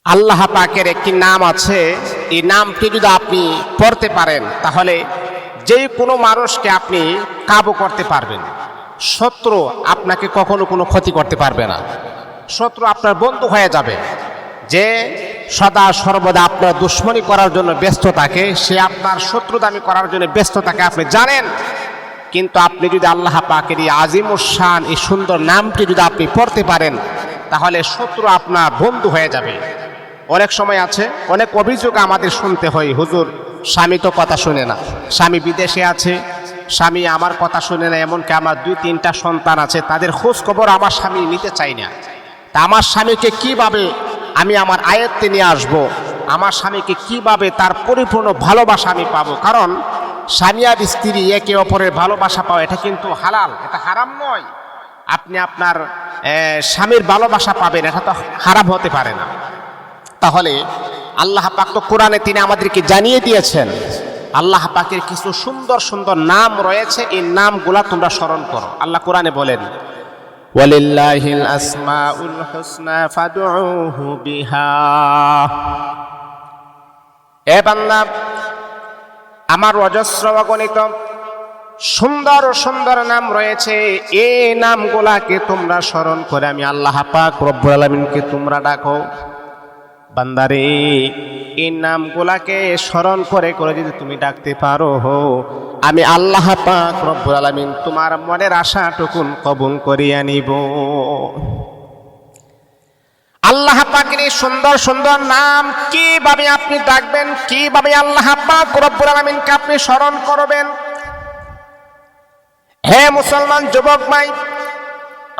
আল্লাহ পাকের একটি নাম আছে, এই নামটি যদি আপনি পড়তে পারেন তাহলে যে কোনো মানুষকে আপনি কাবু করতে পারবেন। শত্রু আপনাকে কখনো কোনো ক্ষতি করতে পারবে না, শত্রু আপনার বন্ধু হয়ে যাবে। যে সদা সর্বদা আপনার দুশ্মনী করার জন্য ব্যস্ত থাকে, সে আপনার শত্রুতামি করার জন্য ব্যস্ত থাকে, আপনি জানেন। কিন্তু আপনি যদি আল্লাহ পাকের এই আজিমুস শান এই সুন্দর নামটি যদি আপনি পড়তে পারেন তাহলে শত্রু আপনার বন্ধু হয়ে যাবে। অনেক সময় আছে, অনেক অভিযোগ আমাদের শুনতে হয়, হুজুর স্বামী তো কথা শুনে না, স্বামী বিদেশে আছে, স্বামী আমার কথা শুনে না, এমনকি আমার 2-3টা সন্তান আছে, তাদের খোঁজ খবর আমার স্বামী নিতে চাই না। তা আমার স্বামীকে কিভাবে আমি আমার আয়ত্তে নিয়ে আসব, আমার স্বামীকে কিভাবে তার পরিপূর্ণ ভালোবাসা আমি পাবো? কারণ স্বামী আর স্ত্রী একে অপরের ভালোবাসা পাওয়া এটা কিন্তু হালাল, এটা হারাম নয়। আপনি আপনার স্বামীর ভালোবাসা পাবেন, এটা তো হারাম হতে পারে না। তাহলে আল্লাহ পাক তো কোরআনে তিনি আমাদেরকে জানিয়ে দিয়েছেন, আল্লাহ পাকের কিছু সুন্দর সুন্দর নাম রয়েছে, এই নামগুলা তোমরা স্মরণ করো। আল্লাহ কোরআনে বলেন, ওয়ালিল্লাহিল আসমাউল হুসনা ফাদউহু বিহা। এ বান্দা, আমার অজস্র অগণিত সুন্দর সুন্দর নাম রয়েছে, এই নামগুলাকে তোমরা স্মরণ করে আমি আল্লাহ পাক রব্বুল আলামিনকে তোমরা ডাকো। বান্দারে, এই নামগুলাকে স্মরণ করে করে যদি তুমি ডাকতে পারো, আমি আল্লাহ পাক রব্বুল আলামিন তোমার মনের আশাটুকুন কবুল করিয়া নিব। আল্লাহ পাকের এই সুন্দর সুন্দর নাম কিভাবে আপনি ডাকবেন, কিভাবে আল্লাহ পাক রব্বুল আলামিনকে আপনি স্মরণ করবেন? হে মুসলমান যুবক ভাই,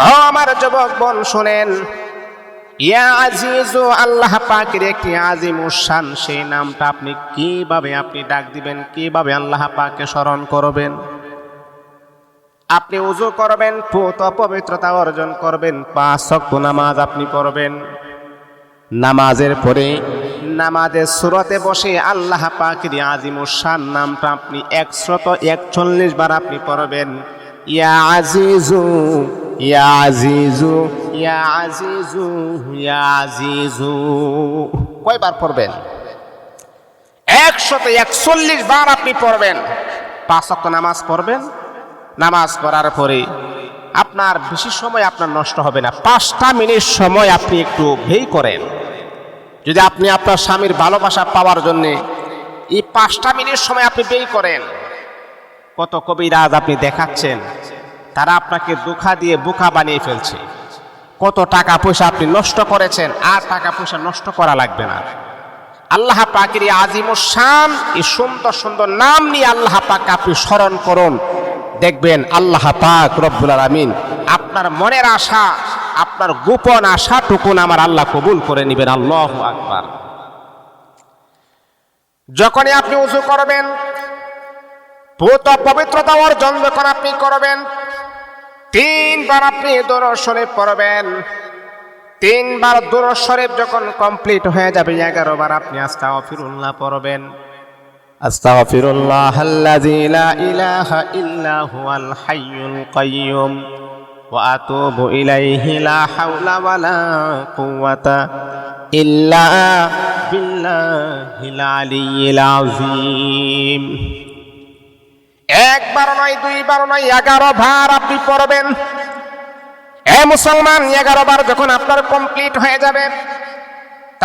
ও আমার যুবক বোন, শুনেন, ইয়া আজিজু, আল্লাহ পাকের একটি আজিমুস শান, সেই নামটা আপনি কিভাবে আপনি ডাক দিবেন, কিভাবে আল্লাহ পাককে স্মরণ করবেন? আপনি ওযু করবেন, পবিত্রতা অর্জন করবেন, 5 ওয়াক্ত নামাজ আপনি পড়বেন। নামাজের পরে নামাজের সূরাতে বসে আল্লাহ পাকের আজিমুস শান নামটা আপনি 141 বার আপনি পড়বেন। ইয়া আজিজু, ইয়া আজিজু, ইয়া আজিজু, ইয়া আজিজু। কয়বার পড়বেন? 141 বার আপনি পড়বেন। 5 ওয়াক্ত নামাজ পড়বেন। নামাজ পড়ার পরে আপনার বেশি সময় আপনার নষ্ট হবে না, 5টা মিনিট সময় আপনি একটু ব্যয় করেন। যদি আপনি আপনার স্বামীর ভালোবাসা পাওয়ার জন্যে এই 5টা মিনিট সময় আপনি ব্যয় করেন, কত কবিরাজ আপনি দেখাচ্ছেন, তারা আপনাকে ধোঁকা দিয়ে বোকা বানিয়ে ফেলছে। কত টাকা পয়সা আপনি নষ্ট করেছেন, আর টাকা পয়সা নষ্ট করা লাগবে না। আল্লাহ পাকের এই আজিমুস শান এই সুন্দর সুন্দর নাম নিয়ে আল্লাহ পাককে আপনি স্মরণ করুন, দেখবেন আল্লাহ পাক রব্বুল আলামিন আপনার মনের আশা, আপনার গোপন আশাটুকুন আমার আল্লাহ কবুল করে নেবেন। আল্লাহু আকবার। যখনই আপনি ওযু করবেন, পবিত্রতা অর্জন যখন আপনি করবেন, 3 বার আপনি দুরূদ শরীফ পড়বেন। 3 বার দুরূদ শরীফ যখন কমপ্লিট হয়ে যাবে, 11 বার আপনি আস্তাগফিরুল্লাহ পড়বেন। আস্তাগফিরুল্লাহাল্লাযী লা ইলাহা ইল্লা হুয়াল হাইয়ুল কাইয়্যুম ওয়া আতুবু ইলাইহি লা হাওলা ওয়ালা কুওয়াতা ইল্লা বিল্লাহিল আলিয়্যিল আযীম। 1 বার নয়, 2 বার নয়, 11 বার আপনি পড়বেন। এ মুসলমান, 11 বার যখন আপনার কমপ্লিট হয়ে যাবে,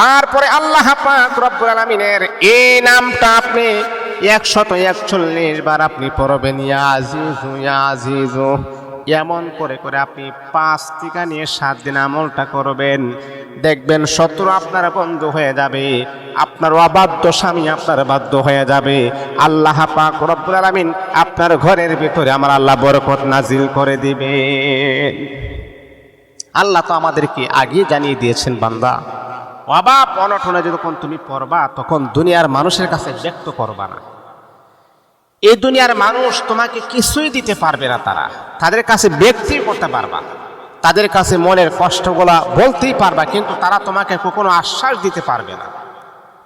তারপরে আল্লাহ পাক রব্বুল আলামিনের এই নামটা আপনি 141 বার আপনি পড়বেন। ইয়া আজিজু, ইয়া আজিজু। এমন করে করে আপনি 5 থেকে নিয়ে 7 দিন আমলটা করবেন, দেখবেন শত্রু আপনার বন্ধু হয়ে যাবে, আপনার অবাধ্য স্বামী আপনার বাধ্য হয়ে যাবে। আল্লাহ পাক রব্বুল আলামিন আপনার ঘরের ভিতরে আমার আল্লাহ বরকত নাজিল করে দিবে। আল্লাহ তো আমাদেরকে আগে জানিয়ে দিয়েছেন, বান্দা অভাব অনটনে যখন তুমি পড়বা, তখন দুনিয়ার মানুষের কাছে ব্যক্ত করবা না। এই দুনিয়ার মানুষ তোমাকে কিছুই দিতে পারবে না, তাদের কাছে ব্যক্তি করতে পারবা, তাদের কাছে মনের কষ্টগুলা বলতেই পারবা, কিন্তু তারা তোমাকে কখনো আশ্বাস দিতে পারবে না।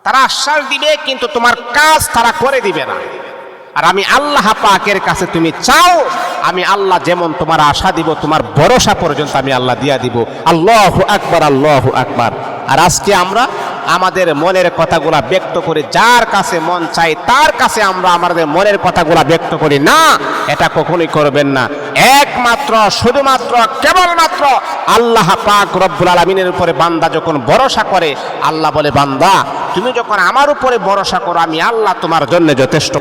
তারা আশ্বাস দিবে কিন্তু তোমার কাজ তারা করে দিবে না। আর আমি আল্লাহ পাকের কাছে তুমি চাও, আমি আল্লাহ যেমন তোমার আশা দিব, তোমার ভরসা পর্যন্ত আমি আল্লাহ দিয়া দিব। আল্লাহু আকবার, আল্লাহু আকবার। আর আজকে আমরা আমাদের মনের কথাগুলা ব্যক্ত করি, যার কাছে মন চাই তার কাছে আমরা আমাদের মনের কথাগুলা ব্যক্ত করি না, এটা কখনোই করবেন না। একমাত্র শুধুমাত্র কেবলমাত্র আল্লাহ পাক রব্বুল আলামিনের উপরে বান্দা যখন ভরসা করে, আল্লাহ বলে, বান্দা তুমি যখন আমার উপরে ভরসা করো, আমি আল্লাহ তোমার জন্য যথেষ্ট।